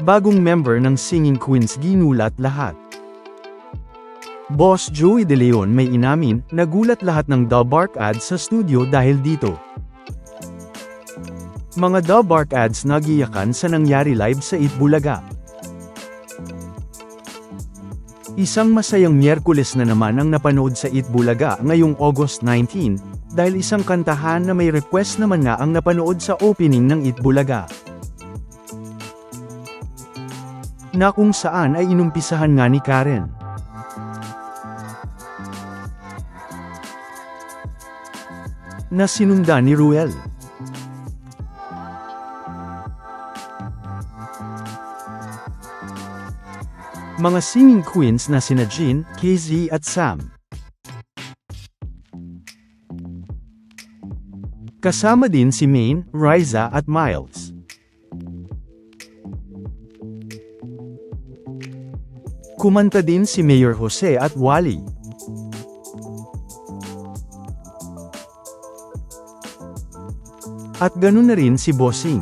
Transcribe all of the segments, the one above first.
Bagong member ng Singing Queens ginulat lahat. Boss Joey De Leon may inamin, nagulat lahat ng The Bark ads sa studio dahil dito. Mga The Bark ads nagiyakan sa nangyari live sa Itbulaga. Isang masayang Miyerkules na naman ang napanood sa Itbulaga ngayong August 19, dahil isang kantahan na may request naman nga ang napanood sa opening ng Itbulaga. Na kung saan ay inumpisahan nga ni Karen. Na sinundan ni Ruel. Mga singing queens na sina Jean, KZ at Sam. Kasama din si Maine, Riza at Miles. Kumanta din si Mayor Jose at Wally. At ganun na rin si Bossing.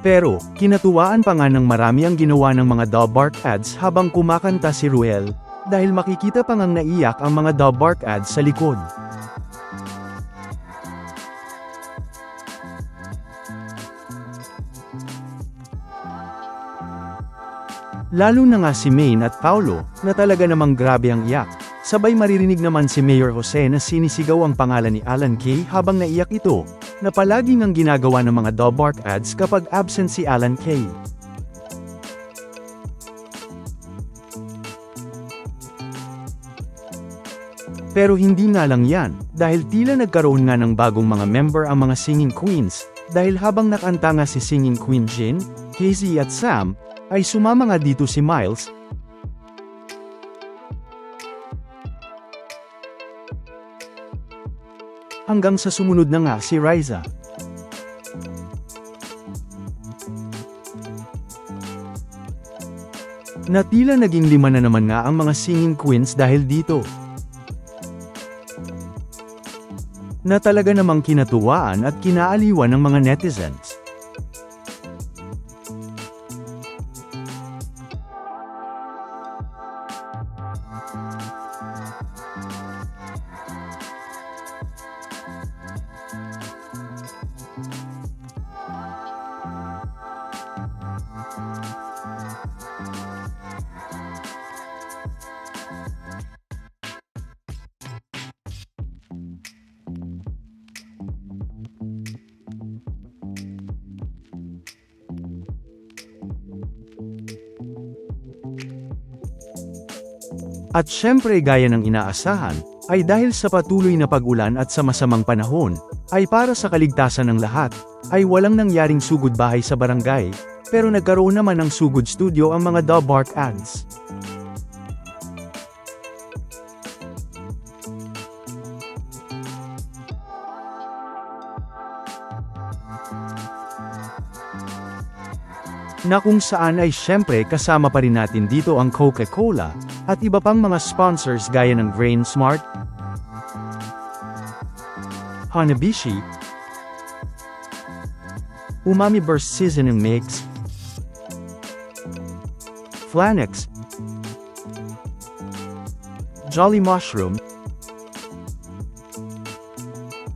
Pero, kinatuwaan pa nga ng marami ang ginawa ng mga The Bark ads habang kumakanta si Ruel, dahil makikita pa ngang naiyak ang mga The Bark ads sa likod. Lalo na nga si Maine at Paulo, na talaga namang grabe ang iyak. Sabay maririnig naman si Mayor Jose na sinisigaw ang pangalan ni Alan Kay habang naiyak ito, na palaging ang ginagawa ng mga The Bark ads kapag absent si Alan Kay. Pero hindi nga lang yan, dahil tila nagkaroon nga ng bagong mga member ang mga singing queens, dahil habang nakanta nga si singing queen Jean, KZ at Sam, ay sumama nga dito si Miles, hanggang sa sumunod na nga si Riza. Na tila naging 5 na naman nga ang mga singing queens dahil dito. Na talaga namang kinatuwaan at kinaaliwan ng mga netizens. At syempre gaya ng inaasahan, ay dahil sa patuloy na pag-ulan at sa masamang panahon, ay para sa kaligtasan ng lahat, ay walang nangyaring sugod bahay sa barangay, pero nagkaroon naman ng sugod studio ang mga The Bark ads. Na kung saan ay syempre kasama pa rin natin dito ang Coca-Cola, at iba pang mga sponsors gaya ng Grain Smart, Hanabishi, Umami Burst Seasoning Mix, Flanex, Jolly Mushroom,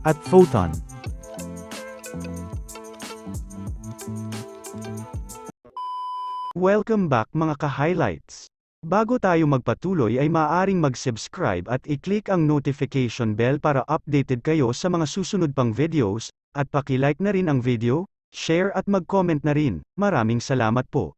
at Photon. Welcome back mga ka-highlights! Bago tayo magpatuloy ay maaaring mag-subscribe at i-click ang notification bell para updated kayo sa mga susunod pang videos, at paki-like na rin ang video, share at mag-comment na rin. Maraming salamat po!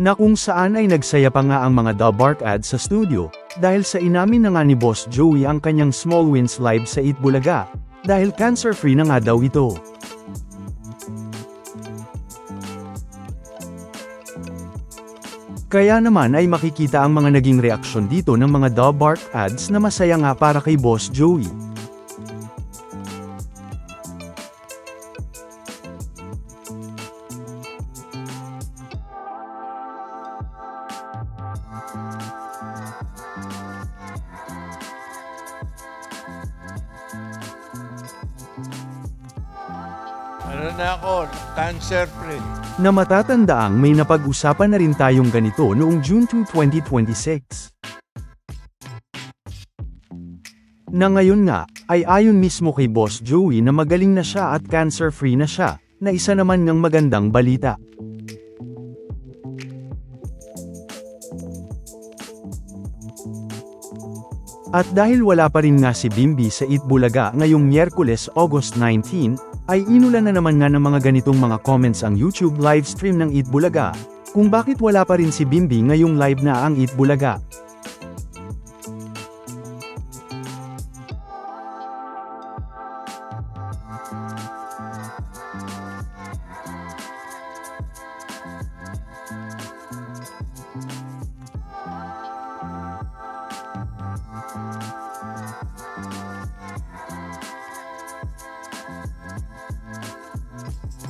Na kung saan ay nagsaya pa nga ang mga The Bark ads sa studio, dahil sa inamin na nga ni Boss Joey ang kanyang Small Wins Live sa Itbulaga, dahil cancer-free na nga daw ito. Kaya naman ay makikita ang mga naging reaksyon dito ng mga The Bark ads na masaya nga para kay Boss Joey. Ano na ako, cancer-free. Na matatandaang may napag-usapan na rin tayong ganito noong June 2, 2026. Na ngayon nga, ay ayon mismo kay Boss Joey na magaling na siya at cancer-free na siya, na isa naman ngang magandang balita. At dahil wala pa rin nga si Bimby sa Itbulaga ngayong Miyerkules, August 19, ay inulan na naman nga ng mga ganitong mga comments ang YouTube livestream ng Itbulaga, kung bakit wala pa rin si Bimby ngayong live na ang Itbulaga.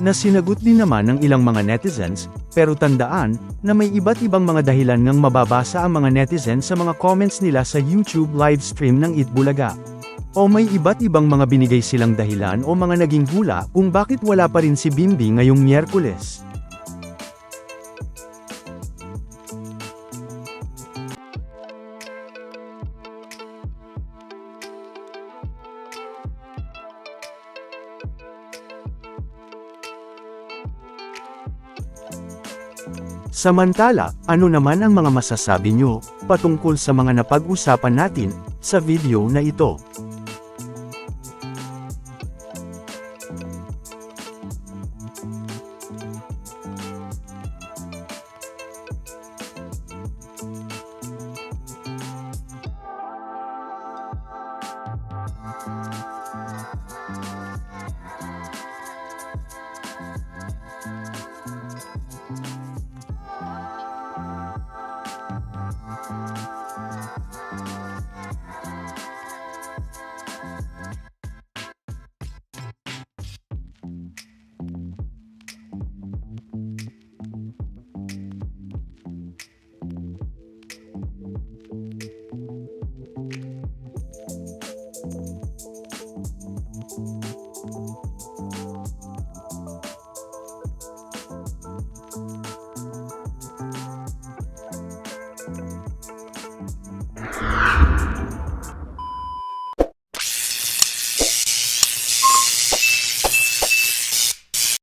Na sinagot din naman ng ilang mga netizens, pero tandaan, na may iba't ibang mga dahilan ngang mababasa ang mga netizens sa mga comments nila sa YouTube livestream ng Itbulaga. O may iba't ibang mga binigay silang dahilan o mga naging hula kung bakit wala pa rin si Bimby ngayong Miyerkules. Samantala, ano naman ang mga masasabi nyo patungkol sa mga napag-usapan natin sa video na ito?